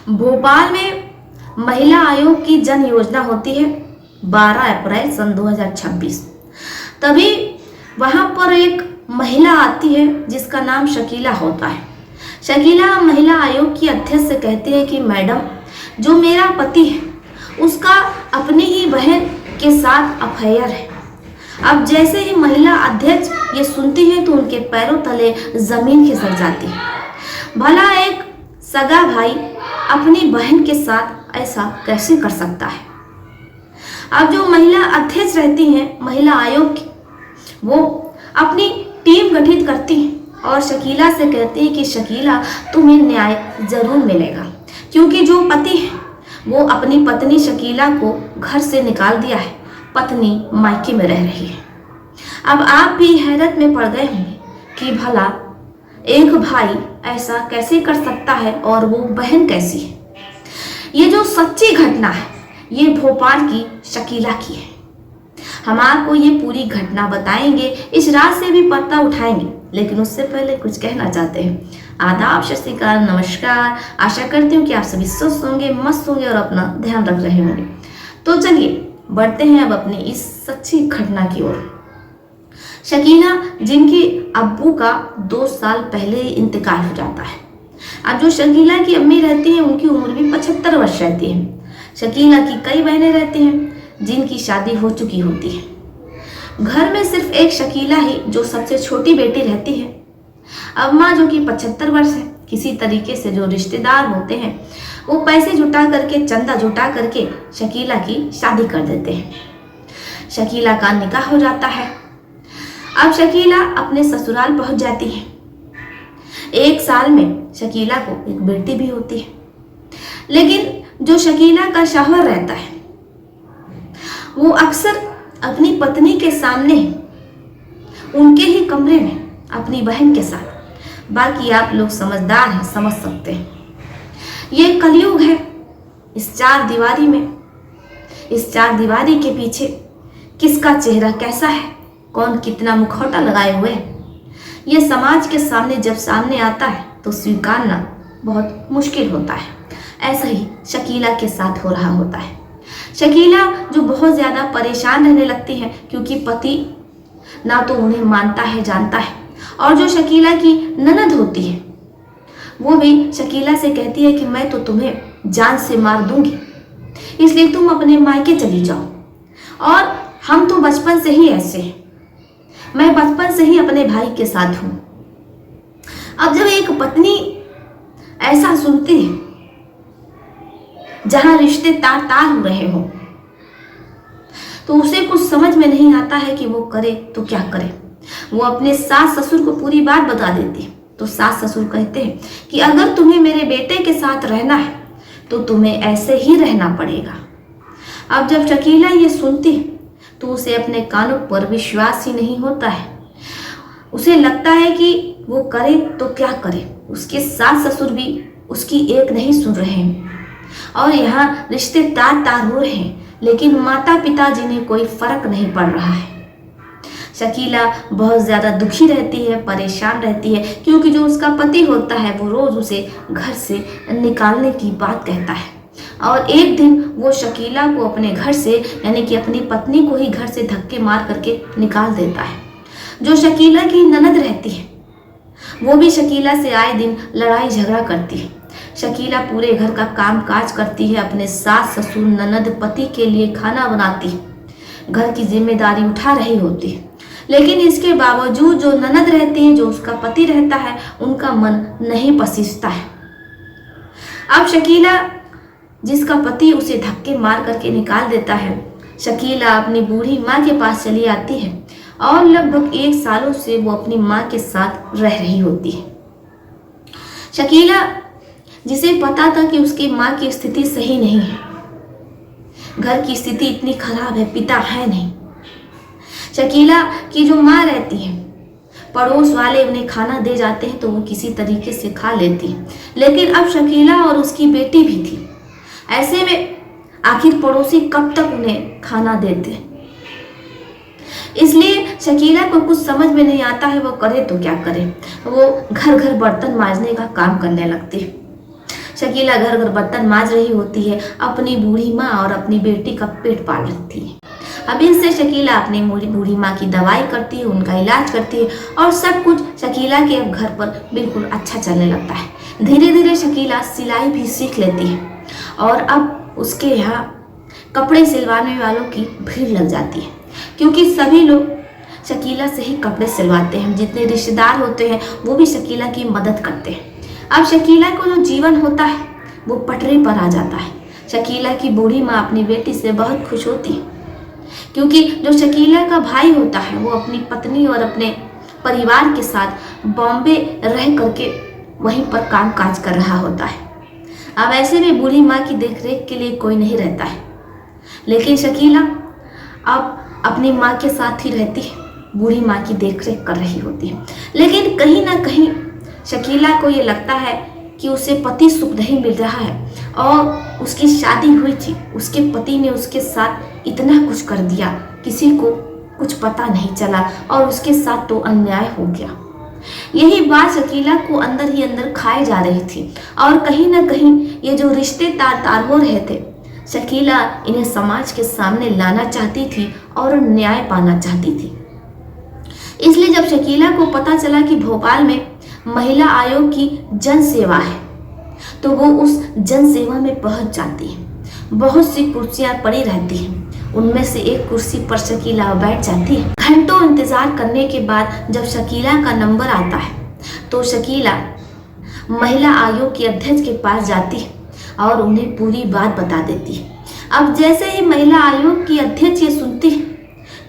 भोपाल में महिला आयोग की जन योजना होती है 12 अप्रैल सन 2026। तभी वहां पर एक महिला आती है जिसका नाम शकीला होता है। शकीला महिला आयोग की अध्यक्ष से कहती है कि मैडम, जो मेरा पति है उसका अपनी ही बहन के साथ अफेयर है। अब जैसे ही महिला अध्यक्ष ये सुनती है तो उनके पैरों तले जमीन खिसक जाती है। भला एक सगा भाई अपनी बहन के साथ ऐसा कैसे कर सकता है। अब जो महिला अध्यक्ष रहती हैं महिला आयोग की, वो अपनी टीम गठित करती हैं और शकीला से कहती है कि शकीला, तुम्हें न्याय जरूर मिलेगा, क्योंकि जो पति है वो अपनी पत्नी शकीला को घर से निकाल दिया है। पत्नी मायके में रह रही है। अब आप भी हैरत में पड़ गए होंगे कि भला एक भाई ऐसा कैसे कर सकता है और वो बहन कैसी है। ये जो सच्ची घटना है ये भोपाल की शकीला की है। हम आपको ये पूरी घटना बताएंगे, इस रात से भी पता उठाएंगे, लेकिन उससे पहले कुछ कहना चाहते हैं। आदाब, सत श्री अकाल, नमस्कार। आशा करती हूँ कि आप सभी स्वस्थ होंगे, मस्त होंगे और अपना ध्यान रख रहे होंगे। तो चलिए बढ़ते हैं अब अपनी इस सच्ची घटना की ओर। शकीला, जिनके अब्बू का 2 साल पहले इंतकाल हो जाता है। अब जो शकीला की अम्मी रहती है उनकी उम्र भी 75 वर्ष रहती है। शकीला की कई बहनें रहती हैं जिनकी शादी हो चुकी होती है। घर में सिर्फ एक शकीला ही जो सबसे छोटी बेटी रहती है। अम्मा जो कि 75 वर्ष है, किसी तरीके से जो रिश्तेदार होते हैं वो पैसे जुटा करके, चंदा जुटा करके शकीला की शादी कर देते हैं। शकीला का निकाह हो जाता है। अब शकीला अपने ससुराल पहुंच जाती है। 1 साल में शकीला को एक बेटी भी होती है। लेकिन जो शकीला का शौहर रहता है वो अक्सर अपनी पत्नी के सामने उनके ही कमरे में अपनी बहन के साथ, बाकी आप लोग समझदार हैं, समझ सकते हैं। ये कलयुग है। इस 4 दीवारी में, इस 4 दीवारी के पीछे किसका चेहरा कैसा है, कौन कितना मुखौटा लगाए हुए है, ये समाज के सामने जब सामने आता है तो स्वीकारना बहुत मुश्किल होता है। ऐसा ही शकीला के साथ हो रहा होता है। शकीला जो बहुत ज़्यादा परेशान रहने लगती है क्योंकि पति ना तो उन्हें मानता है, जानता है, और जो शकीला की ननद होती है वो भी शकीला से कहती है कि मैं तो तुम्हें जान से मार दूंगी, इसलिए तुम अपने मायके चली जाओ। और हम तो बचपन से ही ऐसे हैं, मैं बचपन से ही अपने भाई के साथ हूं। अब जब एक पत्नी ऐसा सुनती है जहां रिश्ते तार तार हो रहे हो तो उसे कुछ समझ में नहीं आता है कि वो करे तो क्या करे। वो अपने सास ससुर को पूरी बात बता देती है तो सास ससुर कहते हैं कि अगर तुम्हें मेरे बेटे के साथ रहना है तो तुम्हें ऐसे ही रहना पड़ेगा। अब जब शकीला ये सुनती है तो उसे अपने कानों पर विश्वास ही नहीं होता है। उसे लगता है कि वो करे तो क्या करे, उसके सास ससुर भी उसकी एक नहीं सुन रहे हैं और यहाँ रिश्ते तार तार हो रहे हैं, लेकिन माता पिता जिन्हें कोई फर्क नहीं पड़ रहा है। शकीला बहुत ज़्यादा दुखी रहती है, परेशान रहती है, क्योंकि जो उसका पति होता है वो रोज़ उसे घर से निकालने की बात कहता है। और एक दिन वो शकीला को अपने घर से, यानी कि अपनी पत्नी को ही घर से धक्के मार करके निकाल देता है। जो शकीला की ननद रहती है वो भी शकीला से आए दिन लड़ाई झगड़ा करती है। शकीला पूरे घर का काम काज करती है, अपने सास ससुर ननद पति के लिए खाना बनाती है, घर की जिम्मेदारी उठा रही होती है, लेकिन इसके बावजूद जो ननद रहती है, जो उसका पति रहता है, उनका मन नहीं पसीजता है। अब शकीला जिसका पति उसे धक्के मार करके निकाल देता है, शकीला अपनी बूढ़ी माँ के पास चली आती है और लगभग 1 सालों से वो अपनी माँ के साथ रह रही होती है। शकीला जिसे पता था कि उसकी माँ की स्थिति सही नहीं है, घर की स्थिति इतनी खराब है, पिता है नहीं। शकीला की जो माँ रहती है, पड़ोस वाले उन्हें खाना दे जाते हैं तो वो किसी तरीके से खा लेती है, लेकिन अब शकीला और उसकी बेटी भी थी। ऐसे में आखिर पड़ोसी कब तक उन्हें खाना देते। इसलिए शकीला को कुछ समझ में नहीं आता है वो करे तो क्या करे। वो घर घर बर्तन मांजने का काम करने लगती है। शकीला घर घर बर्तन मांज रही होती है, अपनी बूढ़ी माँ और अपनी बेटी का पेट पाल रखती है। अब इनसे शकीला अपनी बूढ़ी माँ की दवाई करती है, उनका इलाज करती है और सब कुछ शकीला के अब घर पर बिल्कुल अच्छा चलने लगता है। धीरे धीरे शकीला सिलाई भी सीख लेती है और अब उसके यहाँ कपड़े सिलवाने वालों की भीड़ लग जाती है, क्योंकि सभी लोग शकीला से ही कपड़े सिलवाते हैं। जितने रिश्तेदार होते हैं वो भी शकीला की मदद करते हैं। अब शकीला को जो जीवन होता है वो पटरी पर आ जाता है। शकीला की बूढ़ी माँ अपनी बेटी से बहुत खुश होती है, क्योंकि जो शकीला का भाई होता है वो अपनी पत्नी और अपने परिवार के साथ बॉम्बे रह करके वहीं पर काम काज कर रहा होता है। अब ऐसे में बूढ़ी माँ की देखरेख के लिए कोई नहीं रहता है, लेकिन शकीला अब अपनी माँ के साथ ही रहती है, बूढ़ी माँ की देखरेख कर रही होती है। लेकिन कहीं ना कहीं शकीला को ये लगता है कि उसे पति सुख नहीं मिल रहा है और उसकी शादी हुई थी, उसके पति ने उसके साथ इतना कुछ कर दिया, किसी को कुछ पता नहीं चला और उसके साथ तो अन्याय हो गया। यही बात शकीला को अंदर ही अंदर खाए जा रही थी और कहीं ना कहीं ये जो रिश्ते तार हो रहे थे, शकीला इन्हें समाज के सामने लाना चाहती थी और न्याय पाना चाहती थी। इसलिए जब शकीला को पता चला कि भोपाल में महिला आयोग की जन सेवा है, तो वो उस जन सेवा में पहुंच जाती है। बहुत सी कुर्सियां पड़ी रहती हैं, उनमें से एक कुर्सी पर शकीला बैठ जाती है। घंटों इंतजार करने के बाद जब शकीला का नंबर आता है तो शकीला महिला आयोग के अध्यक्ष के पास जाती है और उन्हें पूरी बात बता देती है। अब जैसे ही महिला आयोग की अध्यक्ष ये सुनती है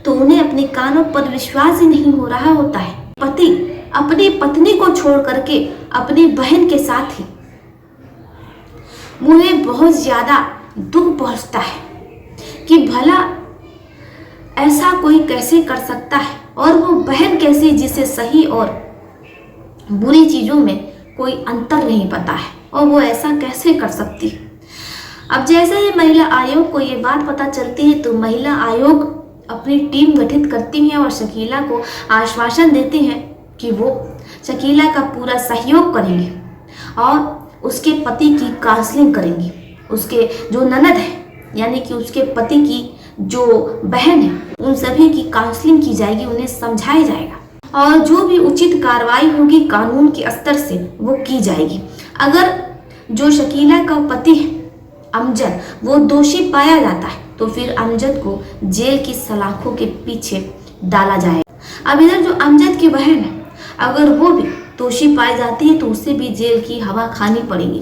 तो उन्हें अपने कानों पर विश्वास ही नहीं हो रहा होता है। पति अपनी पत्नी को छोड़ करके अपनी बहन के साथ ही उन्हें बहुत ज्यादा दुख पहुंचता है कि भला ऐसा कोई कैसे कर सकता है, और वो बहन कैसी जिसे सही और बुरी चीजों में कोई अंतर नहीं पता है, और वो ऐसा कैसे कर सकती है। अब जैसे ही महिला आयोग को ये बात पता चलती है तो महिला आयोग अपनी टीम गठित करती हैं और शकीला को आश्वासन देती हैं कि वो शकीला का पूरा सहयोग करेंगे और उसके पति की काउंसलिंग करेंगी। उसके जो ननद है यानी कि उसके पति की जो बहन है उन सभी की काउंसलिंग की जाएगी, उन्हें समझाया जाएगा और जो भी उचित कार्रवाई होगी कानून के स्तर से वो की जाएगी। अगर जो शकीला का पति है अमजद वो दोषी पाया जाता है तो फिर अमजद को जेल की सलाखों के पीछे डाला जाएगा। अब इधर जो अमजद की बहन है अगर वो भी दोषी पाई जाती है तो उसे भी जेल की हवा खानी पड़ेगी।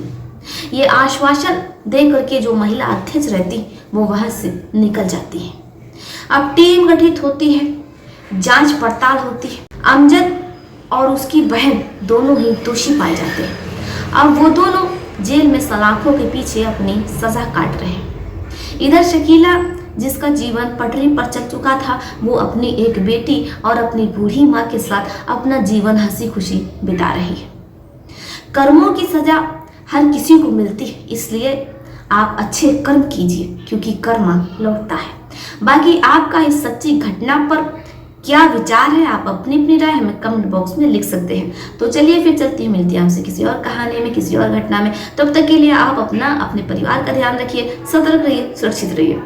ये आश्वासन दे करके जो महिला अध्यक्ष रहती वो वहां से निकल जाती है। अब टीम गठित होती है, जांच पड़ताल होती है। अमजद और उसकी बहन दोनों ही दोषी पाए जाते हैं। अब वो दोनों जेल में सलाखों के पीछे अपनी सजा काट रहे हैं। इधर शकीला जिसका जीवन पटरी पर चल चुका था वो अपनी एक बेटी और अपनी बूढ़ी माँ के साथ अपना जीवन हंसी खुशी बिता रही है। कर्मों की सजा हर किसी को मिलती है, इसलिए आप अच्छे कर्म कीजिए क्योंकि कर्म लौटता है। बाकी आपका इस सच्ची घटना पर क्या विचार है, आप अपनी अपनी राय हमें कमेंट बॉक्स में लिख सकते हैं। तो चलिए फिर चलती है, मिलती है हमसे किसी और कहानी में, किसी और घटना में। तब तक के लिए आप अपना अपने परिवार का ध्यान रखिए, सतर्क रहिए, सुरक्षित रहिए।